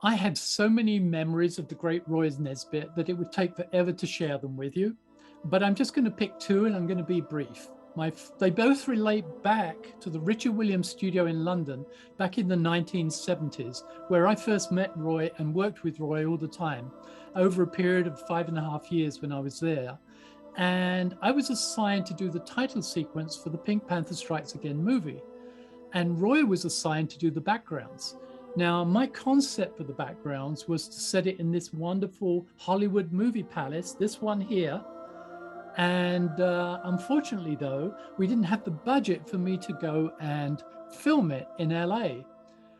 I have so many memories of the great Roy Naisbitt that it would take forever to share them with you. But I'm just going to pick two and I'm going to be brief. They both relate back to the Richard Williams studio in London back in the 1970s, where I first met Roy and worked with Roy all the time over a period of 5.5 years when I was there. And I was assigned to do the title sequence for the Pink Panther Strikes Again movie. And Roy was assigned to do the backgrounds. Now, my concept for the backgrounds was to set it in this wonderful Hollywood movie palace, this one here. And unfortunately, though, we didn't have the budget for me to go and film it in LA.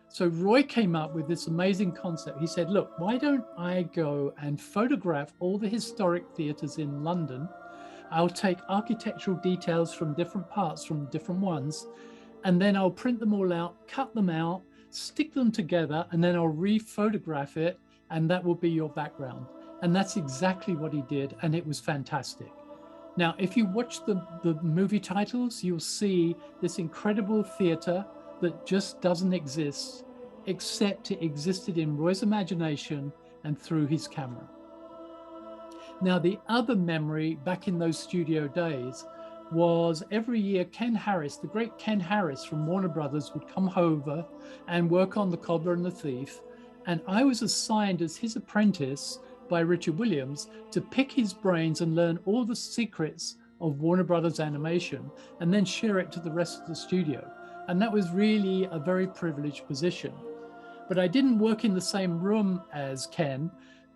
So Roy came up with this amazing concept. He said, look, why don't I go and photograph all the historic theaters in London? I'll take architectural details from different parts, from different ones, and then I'll print them all out, cut them out, stick them together, and then I'll re-photograph it, and that will be your background. And that's exactly what he did, and it was fantastic. Now, if you watch the movie titles, you'll see this incredible theater that just doesn't exist, except it existed in Roy's imagination and through his camera. Now, the other memory back in those studio days was every year Ken Harris, the great Ken Harris from Warner Brothers, would come over and work on The Cobbler and the Thief. And I was assigned as his apprentice by Richard Williams to pick his brains and learn all the secrets of Warner Brothers animation and then share it to the rest of the studio. And that was really a very privileged position. But I didn't work in the same room as Ken.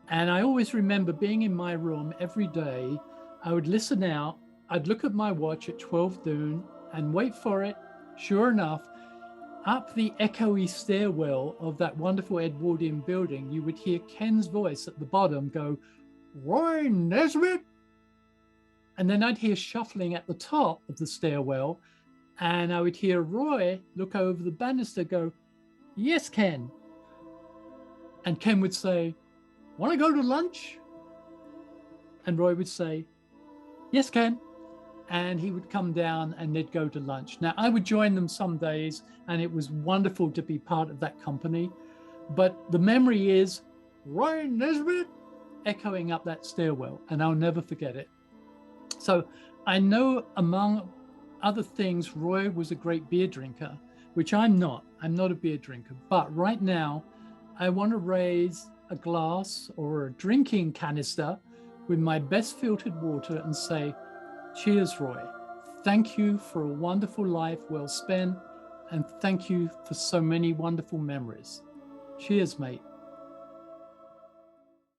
And I always remember being in my room every day. I would listen out. I'd look at my watch at 12 noon and wait for it. Sure enough, up the echoey stairwell of that wonderful Edwardian building, you would hear Ken's voice at the bottom go, Roy Naisbitt. And then I'd hear shuffling at the top of the stairwell, and I would hear Roy look over the banister, go, yes, Ken. And Ken would say, want to go to lunch? And Roy would say, yes, Ken. And he would come down and they'd go to lunch. Now, I would join them some days, and it was wonderful to be part of that company. But the memory is Roy Naisbitt echoing up that stairwell, and I'll never forget it. So I know, among other things, Roy was a great beer drinker, which I'm not. I'm not a beer drinker. But right now, I want to raise a glass or a drinking canister with my best filtered water and say, cheers, Roy. Thank you for a wonderful life well spent, and thank you for so many wonderful memories. Cheers, mate.